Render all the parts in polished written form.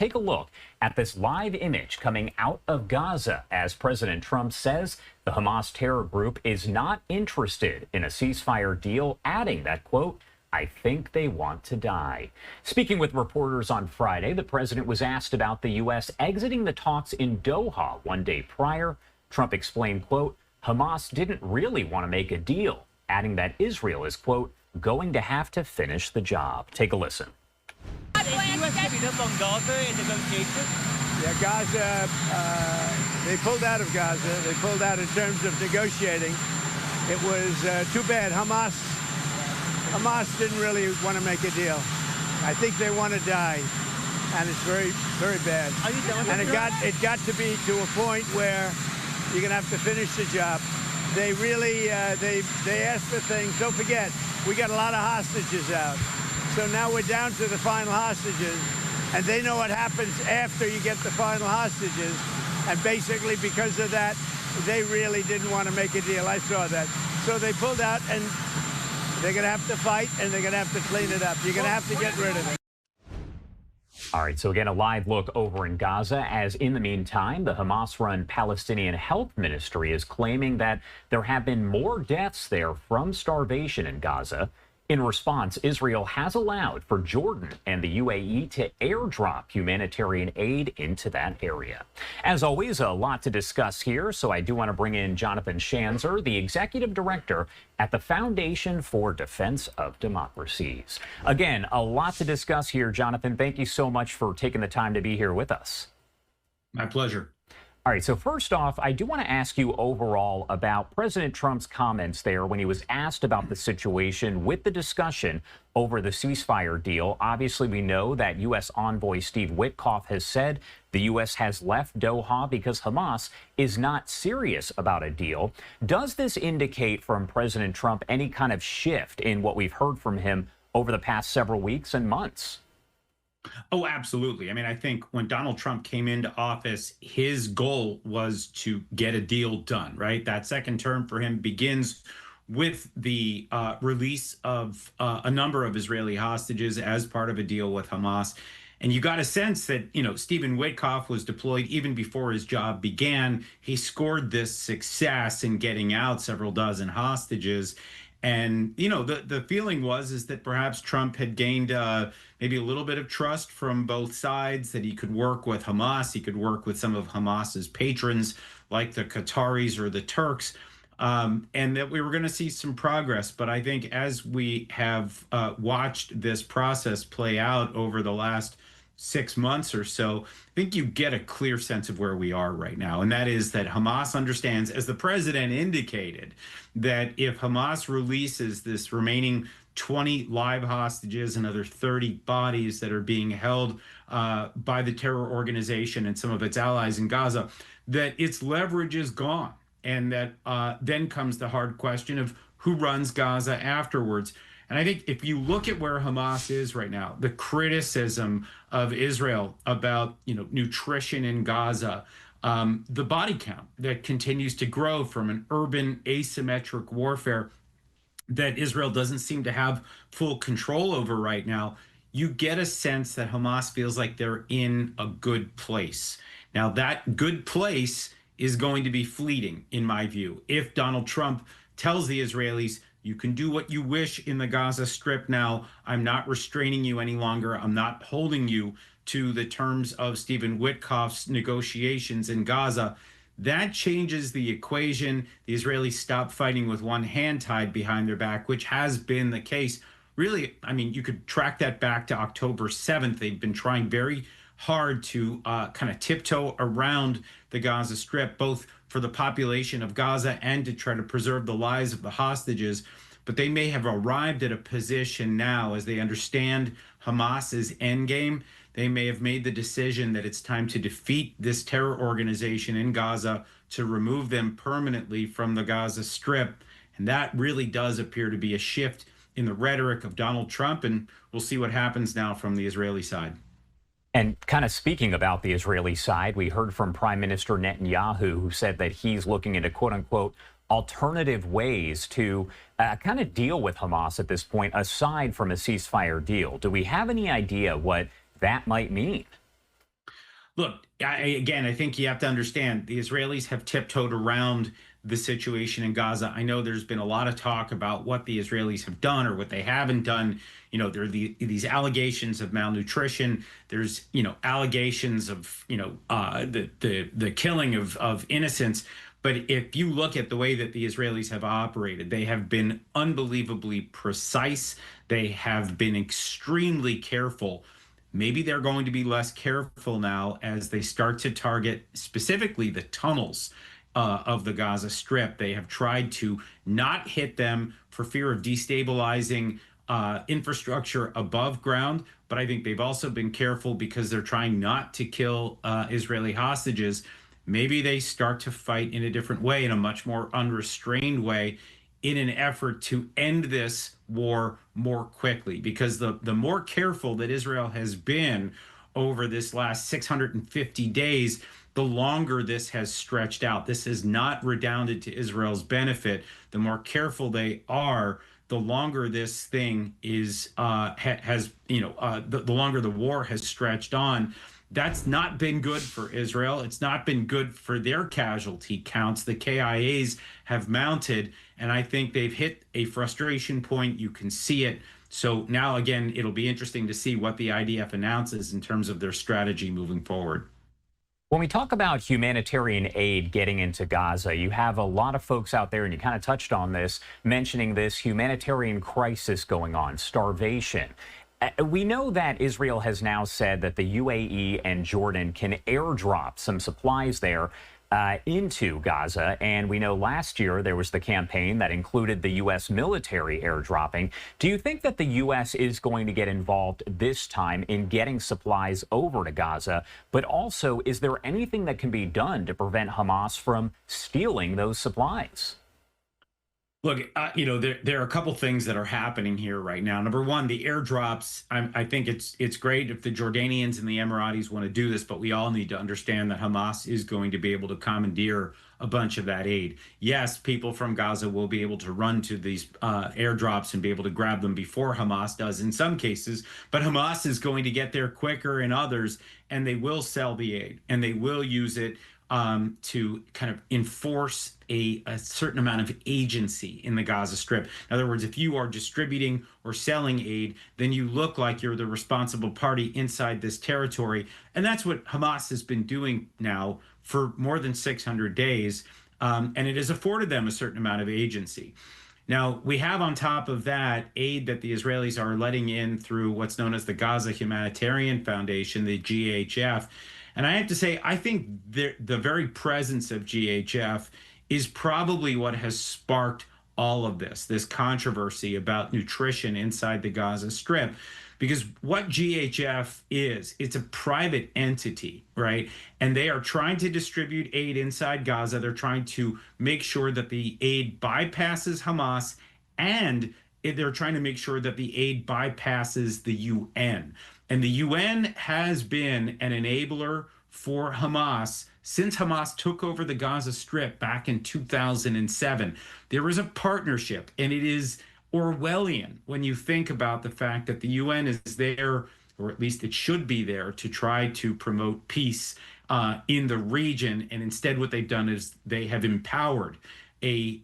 Take a look at this live image coming out of Gaza as President Trump says the Hamas terror group is not interested in a ceasefire deal, adding that, quote, "I think they want to die." Speaking with reporters on Friday, the president was asked about the U.S. exiting the talks in Doha one day prior. Trump explained, quote, Hamas didn't really want to make a deal, adding that Israel is, quote, going to have to finish the job. Take a listen. Is the U.S. giving up on Gaza in negotiations? Yeah, Gaza, they pulled out of Gaza. They pulled out in terms of negotiating. It was too bad. Hamas didn't really want to make a deal. I think they want to die, and it's very, very bad. And it got to be to a point where you're going to have to finish the job. They really, they asked for things. Don't forget, we got a lot of hostages out. So now we're down to the final hostages, and they know what happens after you get the final hostages. And basically, because of that, they really didn't want to make a deal. I saw that. So they pulled out, and they're going to have to fight, and they're going to have to clean it up. You're going to have to get rid of it. All right, so again, a live look over in Gaza, as in the meantime, the Hamas-run Palestinian Health Ministry is claiming that there have been more deaths there from starvation in Gaza. In response, Israel has allowed for Jordan and the UAE to airdrop humanitarian aid into that area. As always, a lot to discuss here, so I do want to bring in Jonathan Schanzer, the executive director at the Foundation for Defense of Democracies. Again, a lot to discuss here, Jonathan. Thank you so much for taking the time to be here with us. My pleasure. All right, so first off, I do want to ask you overall about President Trump's comments there when he was asked about the situation with the discussion over the ceasefire deal. Obviously, we know that U.S. envoy Steve Witkoff has said the U.S. has left Doha because Hamas is not serious about a deal. Does this indicate from President Trump any kind of shift in what we've heard from him over the past several weeks and months? Oh, absolutely. I mean, I think when Donald Trump came into office, his goal was to get a deal done, right? That second term for him begins with the release of a number of Israeli hostages as part of a deal with Hamas. And you got a sense that, Stephen Witkoff was deployed even before his job began. He scored this success in getting out several dozen hostages. And, the feeling is that perhaps Trump had gained maybe a little bit of trust from both sides, that he could work with Hamas, he could work with some of Hamas's patrons, like the Qataris or the Turks, and that we were going to see some progress. But I think as we have watched this process play out over the last 6 months or so, I think you get a clear sense of where we are right now. And that is that Hamas understands, as the president indicated, that if Hamas releases this remaining 20 live hostages, another 30 bodies that are being held by the terror organization and some of its allies in Gaza, that its leverage is gone. And that then comes the hard question of who runs Gaza afterwards. And I think if you look at where Hamas is right now, the criticism of Israel about, nutrition in Gaza, the body count that continues to grow from an urban asymmetric warfare that Israel doesn't seem to have full control over right now, you get a sense that Hamas feels like they're in a good place. Now, that good place is going to be fleeting, in my view. If Donald Trump tells the Israelis, you can do what you wish in the Gaza Strip now, I'm not restraining you any longer, I'm not holding you to the terms of Stephen Witkoff's negotiations in Gaza, that changes the equation. The Israelis stop fighting with one hand tied behind their back, which has been the case. Really, I mean, you could track that back to October 7th. They've been trying very hard to kind of tiptoe around the Gaza Strip, both for the population of Gaza and to try to preserve the lives of the hostages. But they may have arrived at a position now, as they understand Hamas's endgame, they may have made the decision that it's time to defeat this terror organization in Gaza, to remove them permanently from the Gaza Strip. And that really does appear to be a shift in the rhetoric of Donald Trump. And we'll see what happens now from the Israeli side. And kind of speaking about the Israeli side, we heard from Prime Minister Netanyahu, who said that he's looking into, quote unquote, alternative ways to kind of deal with Hamas at this point, aside from a ceasefire deal. Do we have any idea what that might mean? Look, again, I think you have to understand the Israelis have tiptoed around the situation in Gaza. I know there's been a lot of talk about what the Israelis have done or what they haven't done. There are these allegations of malnutrition. There's, allegations of, the killing of innocents. But if you look at the way that the Israelis have operated, they have been unbelievably precise. They have been extremely careful. Maybe they're going to be less careful now as they start to target specifically the tunnels of the Gaza Strip. They have tried to not hit them for fear of destabilizing infrastructure above ground. But I think they've also been careful because they're trying not to kill Israeli hostages. Maybe they start to fight in a different way, in a much more unrestrained way, in an effort to end this war more quickly. Because the more careful that Israel has been over this last 650 days, the longer this has stretched out. This has not redounded to Israel's benefit. The more careful they are, the longer this thing is the longer the war has stretched on. That's not been good for Israel. It's not been good for their casualty counts. The KIAs have mounted, and I think they've hit a frustration point. You can see it. So now, again, it'll be interesting to see what the IDF announces in terms of their strategy moving forward. When we talk about humanitarian aid getting into Gaza, you have a lot of folks out there, and you kind of touched on this, mentioning this humanitarian crisis going on, starvation. We know that Israel has now said that the UAE and Jordan can airdrop some supplies there into Gaza. And we know last year there was the campaign that included the U.S. military airdropping. Do you think that the U.S. is going to get involved this time in getting supplies over to Gaza? But also, is there anything that can be done to prevent Hamas from stealing those supplies? Look, there are a couple things that are happening here right now. Number one, the airdrops. I think it's great if the Jordanians and the Emiratis want to do this, but we all need to understand that Hamas is going to be able to commandeer a bunch of that aid. Yes, people from Gaza will be able to run to these airdrops and be able to grab them before Hamas does in some cases, but Hamas is going to get there quicker in others, and they will sell the aid, and they will use it to kind of enforce a certain amount of agency in the Gaza Strip. In other words, if you are distributing or selling aid, then you look like you're the responsible party inside this territory. And that's what Hamas has been doing now for more than 600 days. And it has afforded them a certain amount of agency. Now, we have on top of that aid that the Israelis are letting in through what's known as the Gaza Humanitarian Foundation, the GHF. And I have to say, I think the very presence of GHF is probably what has sparked all of this controversy about nutrition inside the Gaza Strip. Because what GHF is, it's a private entity, right? And they are trying to distribute aid inside Gaza. They're trying to make sure that the aid bypasses Hamas, and they're trying to make sure that the aid bypasses the UN. And the UN has been an enabler for Hamas since Hamas took over the Gaza Strip back in 2007. There is a partnership, and it is Orwellian when you think about the fact that the UN is there, or at least it should be there, to try to promote peace in the region. And instead, what they've done is they have empowered an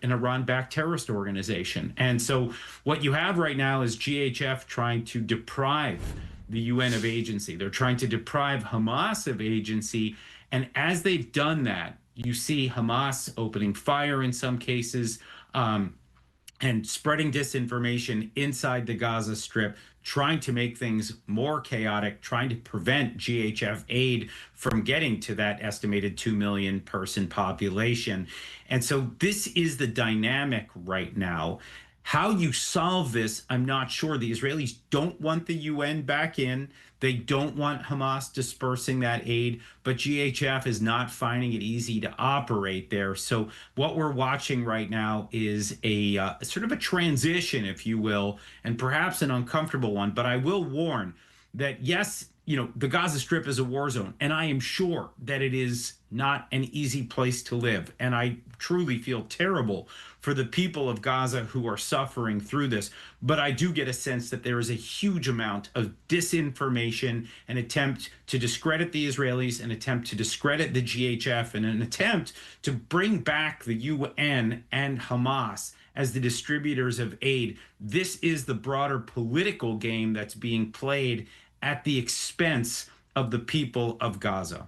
Iran-backed terrorist organization. And so what you have right now is GHF trying to deprive the UN of agency. They're trying to deprive Hamas of agency. And as they've done that, you see Hamas opening fire in some cases, and spreading disinformation inside the Gaza Strip, trying to make things more chaotic, trying to prevent GHF aid from getting to that estimated 2 million person population. And so this is the dynamic right now. How you solve this, I'm not sure. The Israelis don't want the UN back in. They don't want Hamas dispersing that aid, but GHF is not finding it easy to operate there. So what we're watching right now is a sort of a transition, if you will, and perhaps an uncomfortable one. But I will warn that, yes, the Gaza Strip is a war zone, and I am sure that it is not an easy place to live. And I truly feel terrible for the people of Gaza who are suffering through this. But I do get a sense that there is a huge amount of disinformation, an attempt to discredit the Israelis, an attempt to discredit the GHF, and an attempt to bring back the UN and Hamas as the distributors of aid. This is the broader political game that's being played at the expense of the people of Gaza.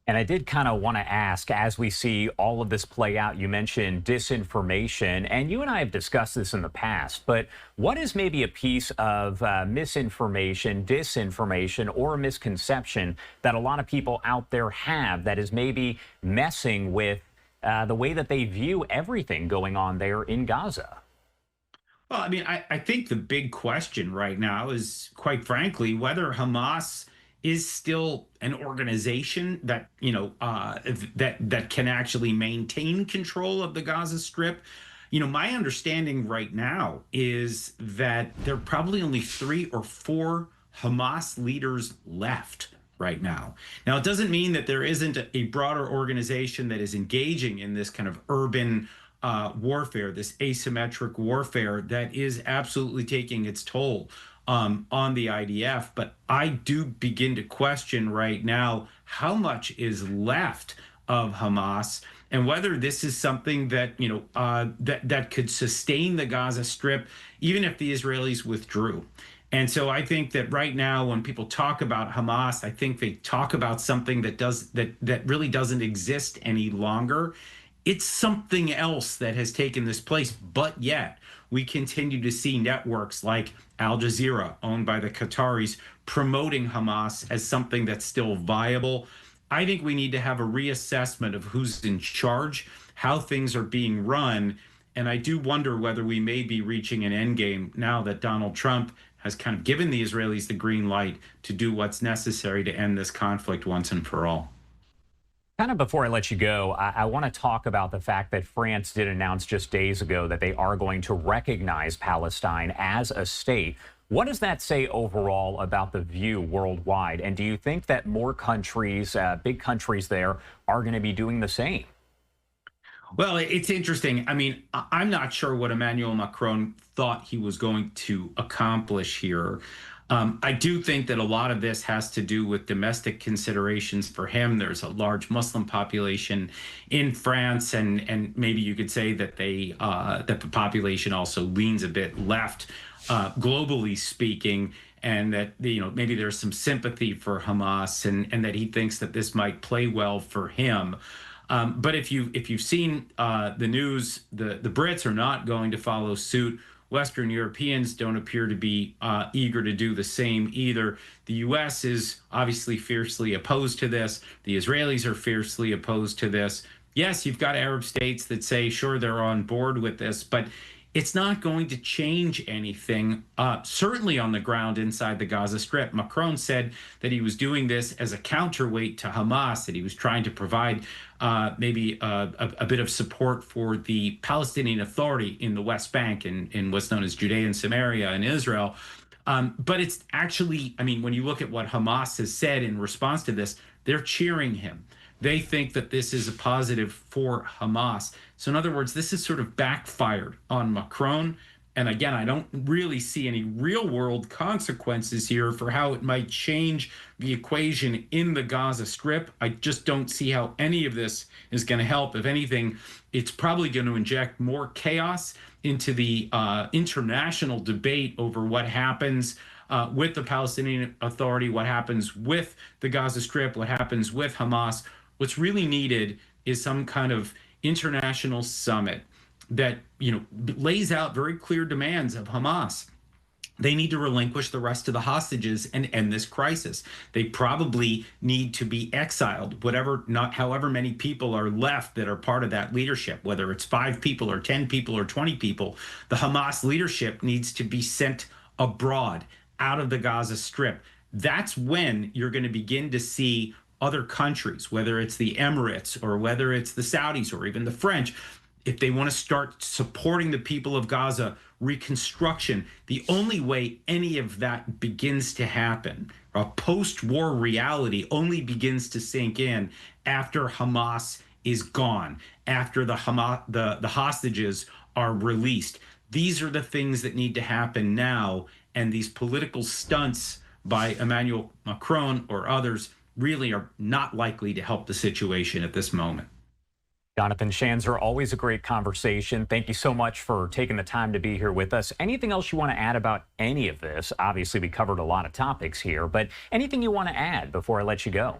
And I did kind of want to ask, as we see all of this play out, you mentioned disinformation, and you and I have discussed this in the past, but what is maybe a piece of misinformation, disinformation, or a misconception that a lot of people out there have that is maybe messing with the way that they view everything going on there in Gaza? Well, I mean, I think the big question right now is, quite frankly, whether Hamas is still an organization that, that can actually maintain control of the Gaza Strip. My understanding right now is that there are probably only 3 or 4 Hamas leaders left right now. Now, it doesn't mean that there isn't a broader organization that is engaging in this kind of urban warfare, this asymmetric warfare that is absolutely taking its toll on the IDF. But I do begin to question right now how much is left of Hamas and whether this is something that, that could sustain the Gaza Strip, even if the Israelis withdrew. And so I think that right now, when people talk about Hamas, I think they talk about something that really doesn't exist any longer. It's something else that has taken this place, but yet we continue to see networks like Al Jazeera, owned by the Qataris, promoting Hamas as something that's still viable. I think we need to have a reassessment of who's in charge, how things are being run, and I do wonder whether we may be reaching an endgame now that Donald Trump has kind of given the Israelis the green light to do what's necessary to end this conflict once and for all. Kind of before I let you go, I want to talk about the fact that France did announce just days ago that they are going to recognize Palestine as a state. What does that say overall about the view worldwide? And do you think that more countries, big countries there, are going to be doing the same? Well, it's interesting. I mean, I'm not sure what Emmanuel Macron thought he was going to accomplish here. I do think that a lot of this has to do with domestic considerations for him. There's a large Muslim population in France, and maybe you could say that that the population also leans a bit left, globally speaking, and that maybe there's some sympathy for Hamas, and that he thinks that this might play well for him. But if you've seen the news, the Brits are not going to follow suit. Western Europeans don't appear to be eager to do the same either. The U.S. is obviously fiercely opposed to this. The Israelis are fiercely opposed to this. Yes, you've got Arab states that say, sure, they're on board with this, but it's not going to change anything, certainly on the ground inside the Gaza Strip. Macron said that he was doing this as a counterweight to Hamas, that he was trying to provide maybe a bit of support for the Palestinian Authority in the West Bank, in what's known as Judea and Samaria in Israel. But it's actually, I mean, when you look at what Hamas has said in response to this, they're cheering him. They think that this is a positive for Hamas. So in other words, this is sort of backfired on Macron. And again, I don't really see any real world consequences here for how it might change the equation in the Gaza Strip. I just don't see how any of this is going to help. If anything, it's probably going to inject more chaos into the international debate over what happens with the Palestinian Authority, what happens with the Gaza Strip, what happens with Hamas. What's really needed is some kind of international summit that, lays out very clear demands of Hamas. They need to relinquish the rest of the hostages and end this crisis. They probably need to be exiled, however many people are left that are part of that leadership, whether it's 5 people or 10 people or 20 people. The Hamas leadership needs to be sent abroad, out of the Gaza Strip. That's when you're going to begin to see other countries, whether it's the Emirates or whether it's the Saudis or even the French, if they want to start supporting the people of Gaza, reconstruction. The only way any of that begins to happen a post-war reality only begins to sink in after Hamas is gone, after the hostages are released. These are the things that need to happen now, and these political stunts by Emmanuel Macron or others really are not likely to help the situation at this moment. Jonathan Schanzer, always a great conversation. Thank you so much for taking the time to be here with us. Anything else you want to add about any of this? Obviously, we covered a lot of topics here, but anything you want to add before I let you go?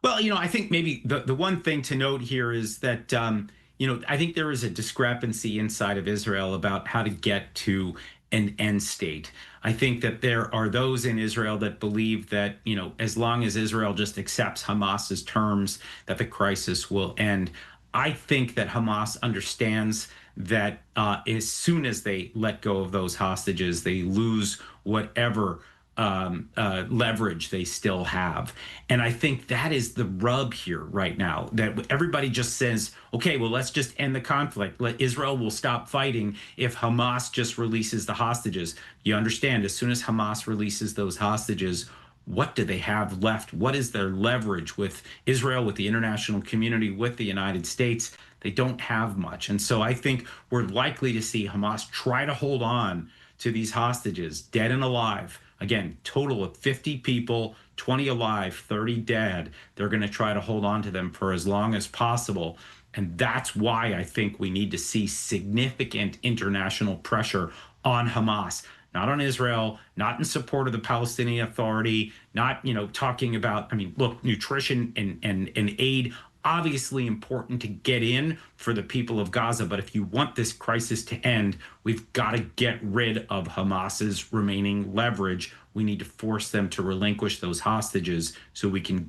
Well, I think maybe the one thing to note here is that, I think there is a discrepancy inside of Israel about how to get to an end state. I think that there are those in Israel that believe that, as long as Israel just accepts Hamas's terms, that the crisis will end. I think that Hamas understands that as soon as they let go of those hostages, they lose whatever leverage they still have. And I think that is the rub here right now, that everybody just says, okay, well, let's just end the conflict. Israel will stop fighting if Hamas just releases the hostages. You understand, as soon as Hamas releases those hostages, what do they have left? What is their leverage with Israel, with the international community, with the United States? They don't have much. And so I think we're likely to see Hamas try to hold on to these hostages, dead and alive. Again, total of 50 people, 20 alive, 30 dead. They're going to try to hold on to them for as long as possible. And that's why I think we need to see significant international pressure on Hamas, not on Israel, not in support of the Palestinian Authority, not, talking about, look, nutrition and aid, obviously important to get in for the people of Gaza. But if you want this crisis to end, we've got to get rid of Hamas's remaining leverage. We need to force them to relinquish those hostages so we can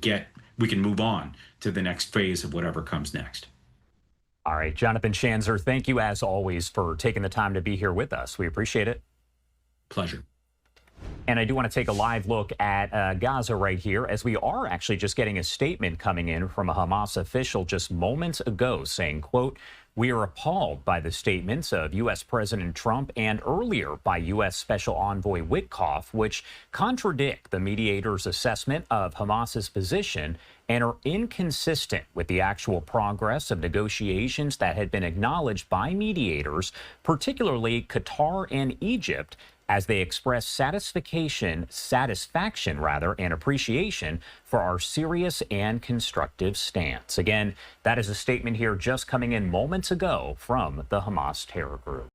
move on to the next phase of whatever comes next. All right, Jonathan Schanzer, thank you as always for taking the time to be here with us. We appreciate it. Pleasure. And I do want to take a live look at Gaza right here, as we are actually just getting a statement coming in from a Hamas official just moments ago saying, quote, "We are appalled by the statements of U.S. President Trump and earlier by U.S. Special Envoy Witkoff, which contradict the mediator's assessment of Hamas's position and are inconsistent with the actual progress of negotiations that had been acknowledged by mediators, particularly Qatar and Egypt, as they express satisfaction, and appreciation for our serious and constructive stance." Again, that is a statement here just coming in moments ago from the Hamas terror group.